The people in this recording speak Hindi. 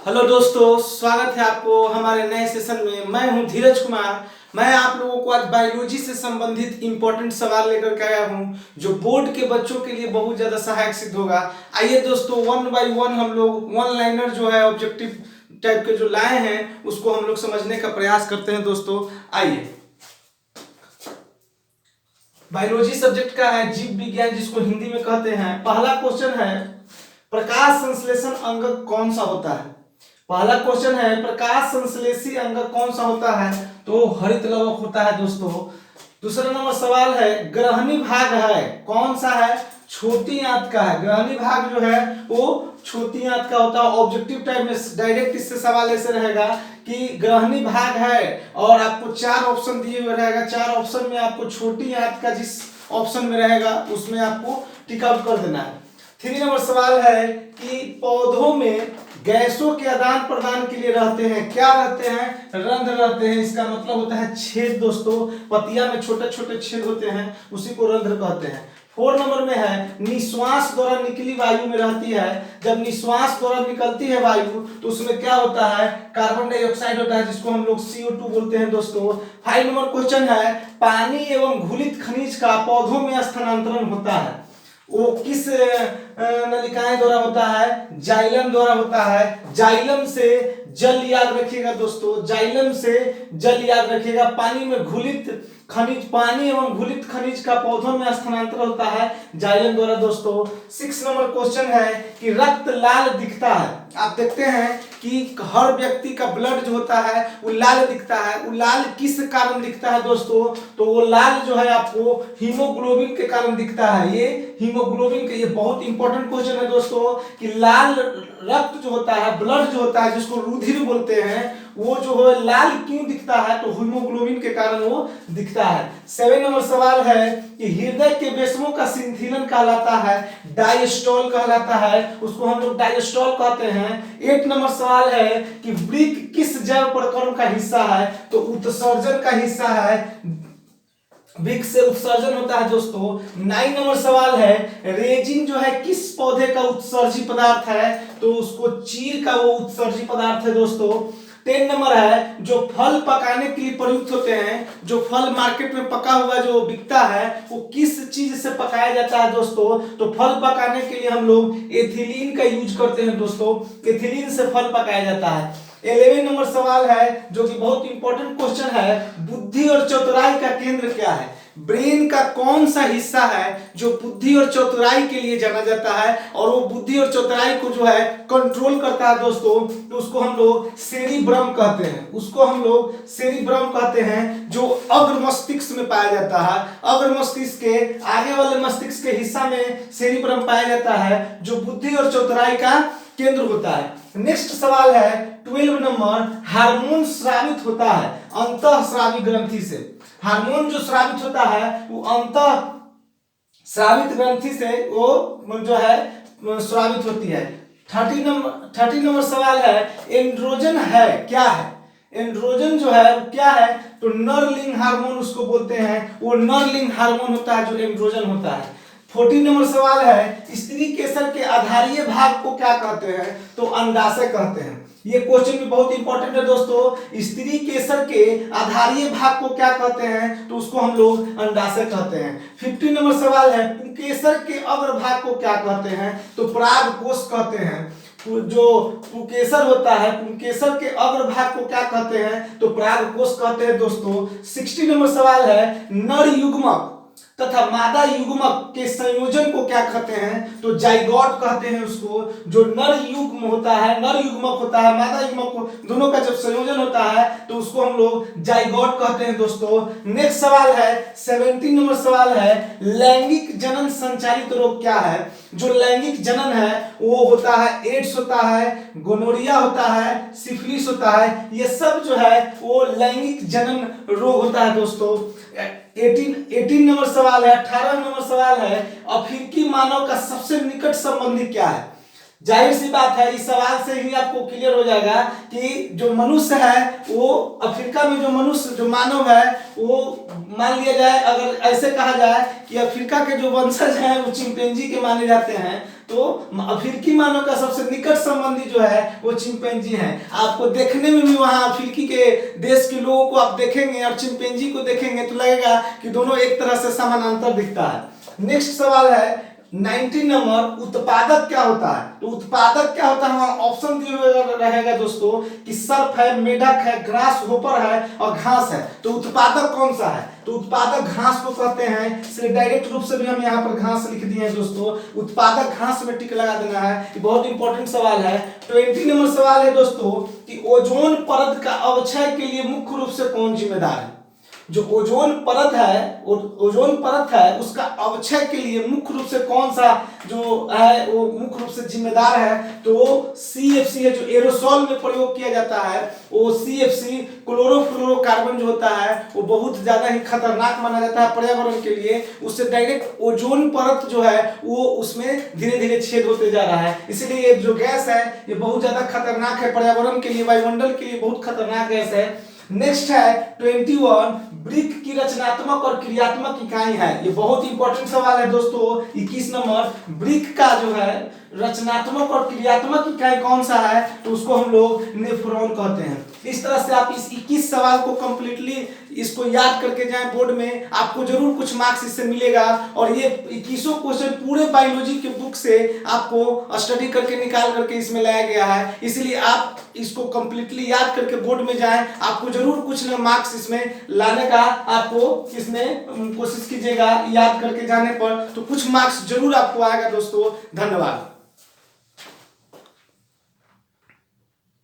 हेलो दोस्तों, स्वागत है आपको हमारे नए सेशन में। मैं हूं धीरज कुमार। मैं आप लोगों को आज बायोलॉजी से संबंधित इंपॉर्टेंट सवाल लेकर के आया हूं जो बोर्ड के बच्चों के लिए बहुत ज्यादा सहायक सिद्ध होगा। आइए दोस्तों, वन बाय वन हम लोग वन लाइनर जो है ऑब्जेक्टिव टाइप के जो लाए हैं उसको हम लोग समझने का प्रयास करते हैं। दोस्तों आइए, बायोलॉजी सब्जेक्ट का है जीव विज्ञान, जिसको हिंदी में कहते हैं। पहला क्वेश्चन है, प्रकाश संश्लेषण अंग कौन सा होता है। पहला क्वेश्चन है, प्रकाश संश्लेषी अंग कौन सा होता है, तो हरित लवक होता है दोस्तों। दूसरा नंबर सवाल है, ग्रहणी भाग है कौन सा है, छोटी आंत का है। ग्रहणी भाग जो है वो छोटी आंत का होता है। ऑब्जेक्टिव टाइप में डायरेक्ट इससे सवाल ऐसे रहेगा कि ग्रहणी भाग है और आपको चार ऑप्शन दिए हुए रहेगा। चार ऑप्शन में आपको छोटी आंत का जिस ऑप्शन में रहेगा उसमें आपको टिक आउट कर देना है। 3 नंबर सवाल है कि पौधों में गैसों के आदान प्रदान के लिए रहते हैं, क्या रहते हैं, रंध्र रहते हैं। इसका मतलब होता है छेद दोस्तों। पतिया में छोटे छोटे छेद होते हैं, उसी को रंध्र कहते हैं। 4 नंबर में है, निश्वास द्वारा निकली वायु में रहती है। जब निश्वास द्वारा निकलती है वायु तो उसमें क्या होता है, कार्बन डाइऑक्साइड होता है, जिसको हम लोग CO2 बोलते हैं दोस्तों। 5 नंबर क्वेश्चन है, पानी एवं घुलित खनिज का पौधों में स्थानांतरण होता है, वो किस नलिकाएं द्वारा होता है, जाइलम द्वारा होता है। जाइलम से जल याद रखिएगा दोस्तों, जाइलम से जल याद रखिएगा। पानी में घुलित खनिज, पानी एवं घुलित खनिज का पौधों में स्थानांतरण होता है जाइलम द्वारा दोस्तों। 6 नंबर क्वेश्चन है कि रक्त लाल दिखता है। आप देखते हैं कि हर व्यक्ति का ब्लड जो होता है वो लाल दिखता है। वो लाल किस कारण दिखता है दोस्तों, तो वो लाल जो है आपको हीमोग्लोबिन के कारण दिखता है। ये हीमोग्लोबिन के, ये बहुत इंपॉर्टेंट क्वेश्चन है दोस्तों कि लाल रक्त जो होता है, ब्लड जो होता है, जिसको रुधिर बोलते हैं, वो जो है लाल क्यों दिखता है, तो हीमोग्लोबिन के कारण वो दिखता है। 7 नंबर सवाल है कि हृदय के वेशमों का संतुलन कहलाता है, डायस्टोल कहलाता है, उसको हम लोग डायस्टोल कहते हैं। 8 नंबर सवाल है कि वृक्क किस जैव प्रकरण का हिस्सा है, तो उत्सर्जन का हिस्सा है, वृक्क से उत्सर्जन होता है दोस्तों। 9 नंबर सवाल है, रेजिन जो है किस पौधे का उत्सर्जी पदार्थ है, तो उसको चीड़ का वो उत्सर्जी पदार्थ है दोस्तों। 10 नंबर है, जो फल पकाने के लिए प्रयुक्त होते हैं, जो फल मार्केट में पका हुआ जो बिकता है वो किस चीज से पकाया जाता है दोस्तों, तो फल पकाने के लिए हम लोग एथिलीन का यूज करते हैं दोस्तों। एथिलीन से फल पकाया जाता है। 11 नंबर सवाल है जो कि बहुत इंपॉर्टेंट क्वेश्चन है, बुद्धि और चतुराई का केंद्र क्या है। ब्रेन का कौन सा हिस्सा है जो बुद्धि और चतुराई के लिए जाना जाता है और वो बुद्धि और चतुराई को जो है कंट्रोल करता है दोस्तों, तो उसको हम लोग सेरिब्रम कहते हैं। उसको हम लोग सेरिब्रम कहते हैं, जो अग्र मस्तिष्क में पाया जाता है। अग्र मस्तिष्क के आगे वाले मस्तिष्क के हिस्सा में सेरिब्रम पाया जाता है, जो बुद्धि और चतुराई का केंद्र होता है। नेक्स्ट सवाल है 12 नंबर, हार्मोन स्रावित होता है अंतःस्रावी ग्रंथि से। हार्मोन जो स्रावित होता है वो अंतः स्रावित ग्रंथि से वो जो है स्रावित होती है। 30 नंबर सवाल है, एंड्रोजन है क्या है। एंड्रोजन जो है वो क्या है, तो नरलिंग हार्मोन उसको बोलते हैं। वो नरलिंग हार्मोन होता है जो एंड्रोजन होता है। 14 नंबर सवाल है, स्त्री केसर के आधारीय भाग को क्या कहते हैं, तो अंडाशय कहते हैं। ये क्वेश्चन भी बहुत इंपॉर्टेंट है दोस्तों। स्त्री केसर के आधारीय भाग को क्या कहते हैं, तो उसको हम लोग अंडाशय कहते हैं। 15 नंबर सवाल है, पुंकेसर के अग्र भाग को क्या कहते हैं, तो परागकोश कहते हैं। जो पुंकेसर होता है, पुंकेसर के अग्र भाग को क्या कहते हैं, तो परागकोश कहते हैं दोस्तों। 16 नंबर सवाल है, नर युग्मक तथा मादा युग्मक के संयोजन को क्या कहते हैं, तो जाइगोट कहते हैं उसको। जो नर युग्म होता है, नर युग्मक होता है, मादा युग्मक को दोनों का जब संयोजन होता है तो उसको हम लोग जाइगोट कहते हैं दोस्तों। नेक्स्ट सवाल है 17 नंबर सवाल है, लैंगिक जनन संचालित रोग क्या है। जो लैंगिक जनन है वो होता है एड्स होता है, गोनोरिया होता है, सिफिलिस होता है। ये सब जो है वो लैंगिक जनन रोग होता है दोस्तों। 18 नंबर सवाल है, 18 नंबर सवाल है, अफ्रीकी मानव का सबसे निकट संबंधी क्या है। जाहिर सी बात है, इस सवाल से ही आपको क्लियर हो जाएगा कि जो मनुष्य है वो अफ्रीका में, जो मनुष्य जो मानव है वो मान लिया जाए, अगर ऐसे कहा जाए कि अफ्रीका के जो वंशज हैं वो चिंपैंजी के माने जाते हैं, तो अफ्रीकी मानव का सबसे निकट संबंधी जो है वो चिंपैंजी है। आपको देखने में भी वहां अफ्रीकी के देश के लोगों को आप देखेंगे और चिंपैंजी को देखेंगे तो लगेगा कि दोनों एक तरह से समानांतर दिखता है। नेक्स्ट सवाल है 19 नंबर, उत्पादक क्या होता है? तो उत्पादक क्या होता है, वहां ऑप्शन दिए हुए रहेगा दोस्तों कि सर्प है, मेढक है, ग्रास होपर है और घास है। तो उत्पादक कौन सा है? तो उत्पादक घास को कहते हैं। इसलिए डायरेक्ट रूप से भी हम यहाँ पर घास लिख दिए हैं दोस्तों। उत्पादक घास में टिक लगा देना है। ये बहुत इंपॉर्टेंट सवाल है। 20 नंबर सवाल है दोस्तों कि ओजोन परत का अवक्षय के लिए मुख्य रूप से कौन जिम्मेदार है? जो ओजोन परत है उसका अवक्षय के लिए मुख्य रूप से कौन सा जो है वो मुख्य रूप से जिम्मेदार है? तो CFC है, जो एरोसॉल में प्रयोग किया जाता है। वो CFC क्लोरोफ्लोरोकार्बन जो होता है वो बहुत ज्यादा ही खतरनाक माना जाता है पर्यावरण के लिए। उससे डायरेक्ट ओजोन परत जो है वो उसमें धीरे धीरे छेद होते जा रहा है। इसलिए ये जो गैस है ये बहुत ज्यादा खतरनाक है पर्यावरण के लिए, वायुमंडल के लिए बहुत खतरनाक गैस है। नेक्स्ट है 21, वृक्क की रचनात्मक और क्रियात्मक इकाई है। ये बहुत इंपॉर्टेंट सवाल है दोस्तों। 21 नंबर, वृक्क का जो है रचनात्मक और क्रियात्मक इकाई कौन सा है? तो उसको हम लोग नेफ्रॉन कहते हैं। इस तरह से आप इस 21 सवाल को कंप्लीटली इसको याद करके जाएं बोर्ड में, आपको जरूर कुछ मार्क्स इससे मिलेगा। और ये 21 क्वेश्चन पूरे बायोलॉजी के बुक से आपको स्टडी करके निकाल करके इसमें लाया गया है। इसलिए आप इसको कंप्लीटली याद करके बोर्ड में जाएं, आपको जरूर कुछ न मार्क्स इसमें लाने का आपको इसमें कोशिश कीजिएगा। याद करके जाने पर तो कुछ मार्क्स जरूर आपको आएगा दोस्तों। धन्यवाद।